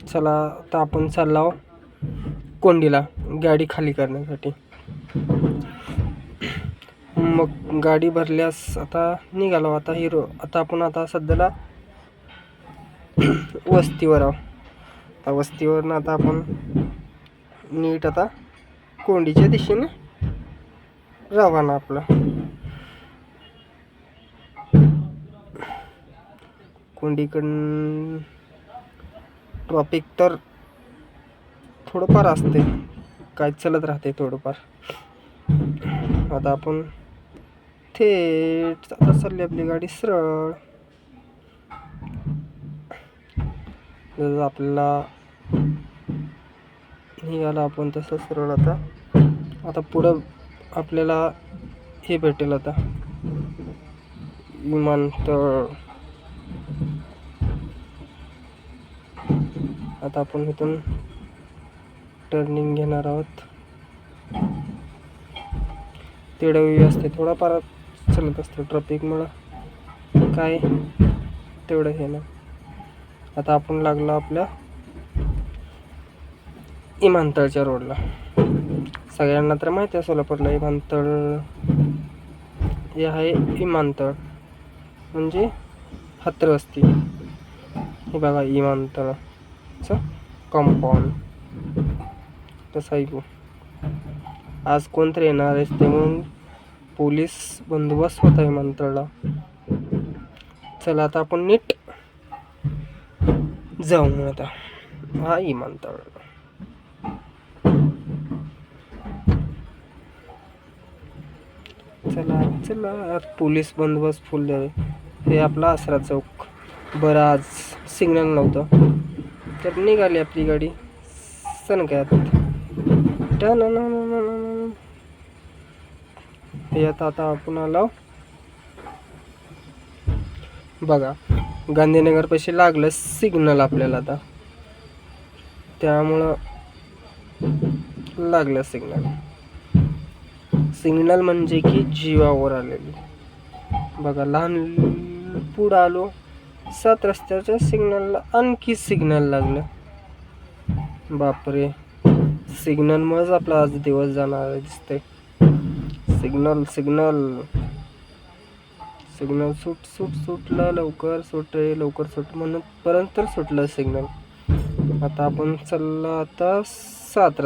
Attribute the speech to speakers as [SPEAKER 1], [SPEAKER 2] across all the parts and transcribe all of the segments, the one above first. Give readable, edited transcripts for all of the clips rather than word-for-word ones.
[SPEAKER 1] चला आता आपण चाललो कोंडीला गाडी खाली करण्यासाठी. मग गाडी भरल्यास आता निघालो. आता आता आपण सध्याला वस्तीवर आहो. आता वस्तीवरनं आता आपण नीट आता कोंडीच्या दिशेने रवाना आपलं. कोंडीकडून ट्रॉफिक तर थोडंफार असते, काय चलत राहते थोडंफार. आता आपण थेट आता चालली आपली गाडी सरळ. जसं आपल्याला निघाला आपण तसं सरळ आता पुढं आपल्याला हे भेटेल आता विमानतळ. आता आपण इथून टर्निंग घेणार आहोत. तेवढं वेळ असते, थोडाफार चलत असतं ट्रॅफिकमुळं, काय तेवढं हे ना. आता आपण लागलो आपल्या विमानतळच्या रोडला. सगळ्यांना तर माहिती आहे सोलापूरला विमानतळ हे आहे. विमानतळ म्हणजे हत्रवस्ती. हे बघा विमानतळाचं कंपाऊंड तसं ऐकू. आज कोणतरी येणार आहे ते म्हणून पोलीस बंदोबस्त होता विमानतळाला. चला आता आपण नीट जाऊ. आता हा विमानतळ. चला चला, पोलीस बंदोबस्त फुल द्यावे. हे आपला आसरा चौक. बरं आज सिग्नल नव्हतं तर निघाली आपली गाडी सनक्यात. हे आता आपण आलो बघा, गांधीनगर पाशी लागलं सिग्नल आपल्याला. आता त्यामुळं लागलं सिग्नल म्हणजे की जीवावर आलेली. बघा लहान पुढं आलो 7 रस्त्याच्या सिग्नलला आणखी सिग्नल लागलं. बापरे, सिग्नलमुळेच आपला आज दिवस जाणार दिसतंय. सिग्नल सुटलं, लवकर सुट म्हणून पर्यंत सुटलं सिग्नल. आता आपण चाललो आता 7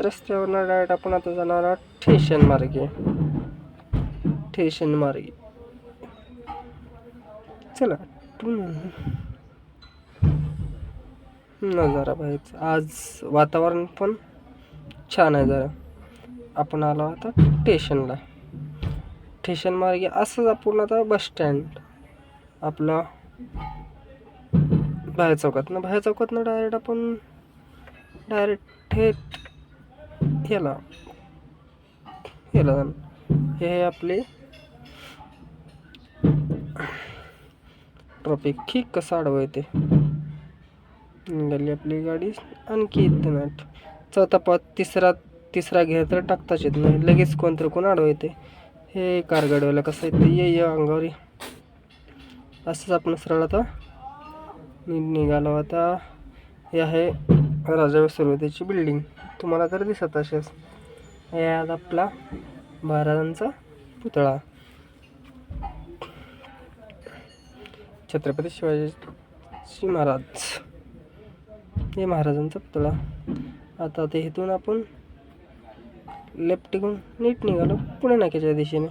[SPEAKER 1] रस्त्यावरनं डायरेक्ट आपण आता जाणार आहोत ठेशन मार्गे. चला नजारा पाहायचा. आज वातावरण पण छान आहे जरा. आपण आलो आता स्टेशन मार्गे. असंच आपण आता बस स्टँड आपला बाहेर चौकातनं डायरेक्ट आपण थेट ह्याला हे आपले ट्रॉफिक ठीक कसं अडवं येते. निघाली आपली गाडी आणखी इथं चौथा पाच तिसरा घेर तर टाकताच येत नाही, लगेच कोण अडवं येते. हे कारगाडीवाला कसं येतं ये अंगावरी. असंच आपण सरळ आता निघालो. आता हे आहे राजा सुरुवातीची बिल्डिंग, तुम्हाला तर दिसत असेल. हे आज आपला महाराजांचा पुतळा, छत्रपती शिवाजी महाराज. हे महाराजांचा पुतळा. आता ते इथून आपण लेफ्ट घेऊन नीट निघालो पुणे नाक्याच्या दिशेने.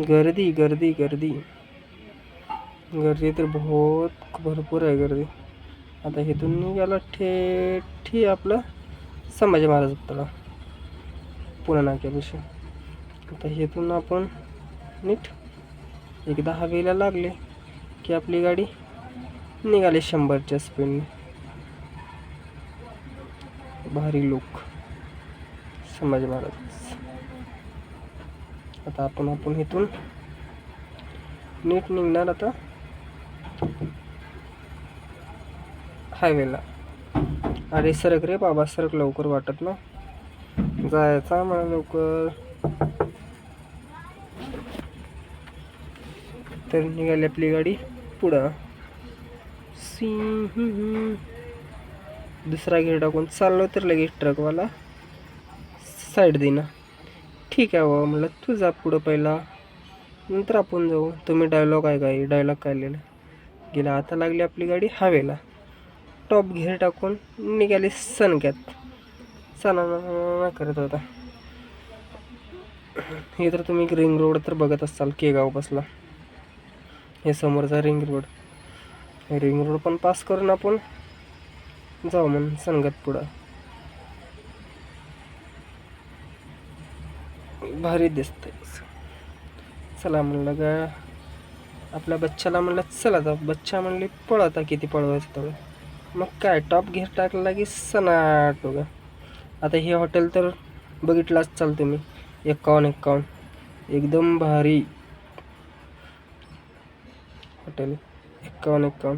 [SPEAKER 1] गर्दी तर भरपूर आहे गर्दी. आता इथून निघालो थेट आपलं संभाजी महाराज पुतळा पुणे नाक्यापाशी. आता इथून आपण नीट एकदा हवेला लागले की आपली गाडी निघाली 100च्या स्पीडने. भारी लुक संभाजी महाराज. आता आपण इथून नीट निघणार आता हायवेला. अरे सरक रे बाबा, सरक लवकर, वाटत ना जायचा मला लवकर. तर निघाली आपली गाडी पुढं दुसरा गिअर टाकून चाललो तर लगेच ट्रकवाला साईड देईना. ठीक आहे बाबा म्हणलं, तू जा पुढं पहिला, नंतर आपण जाऊ. तुम्ही डायलॉग काय लिहिलं गेला. आता लागली आपली गाडी हवेला. टॉप गिअर टाकून निघाली सनक्यात. सणा करत होता. हे तर तुम्ही रिंग रोड तर बघत असाल, केगावपासला हे समोरचा रिंग रोड. रिंग रोड पण पास करून आपण जाऊ म्हणून सनगत पुढं. भारी दिसतंय. चला म्हणलं गा आपल्या बच्चाला म्हणलं चला जा. बच्चा म्हणले पळ आता, किती पळवायचं तेवढं. मग काय टॉप घेर टाकला की सनाट बघा. आता हे हॉटेल तर बघितलाच चाल तुम्ही, 51 एकदम भारी हॉटेल. 51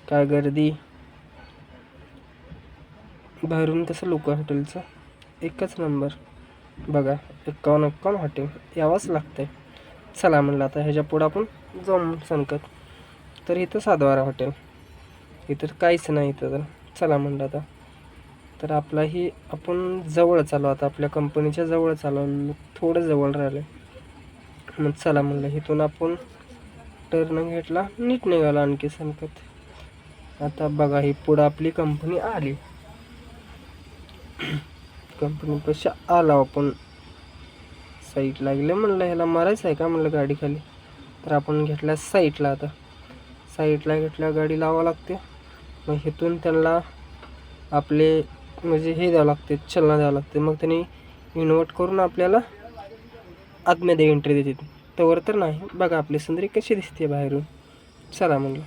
[SPEAKER 1] काय गर्दी, बाहेरून कसं लोक हॉटेलचं एकच नंबर बघा. 51 हॉटेल यावंच लागतंय. चला म्हणलं आता ह्याच्या पुढं आपण जाऊ सनकत. तर इथं सातबारा हॉटेल, इथं काहीच नाही इथं. तर चला म्हणलं आता, तर आपलाही आपण जवळ चालू, आता आपल्या कंपनीच्या जवळ चालू, थोडं जवळ राहिलं. मग चला म्हणलं इथून आपण टर्न घेतला, नीट निघाला आणखी सनकत. आता बघा ही पुढं आपली कंपनी आली. कंपनीपाशी आला आपण, साईटला गेले. म्हणलं ह्याला मारायचं आहे का म्हणलं गाडी खाली. तर आपण घेतल्या साईटला. आता साईटला घेतल्या, गाडी लावावं लागते. मग इथून त्यांना आपले म्हणजे हे द्यावं लागते, चलना द्यावं लागते. मग त्यांनी इन्व्हर्ट करून आपल्याला आतमध्ये एंट्री देते. तवर तर नाही बघा आपली सुंदरी कशी दिसते बाहेरून. चला म्हणलं.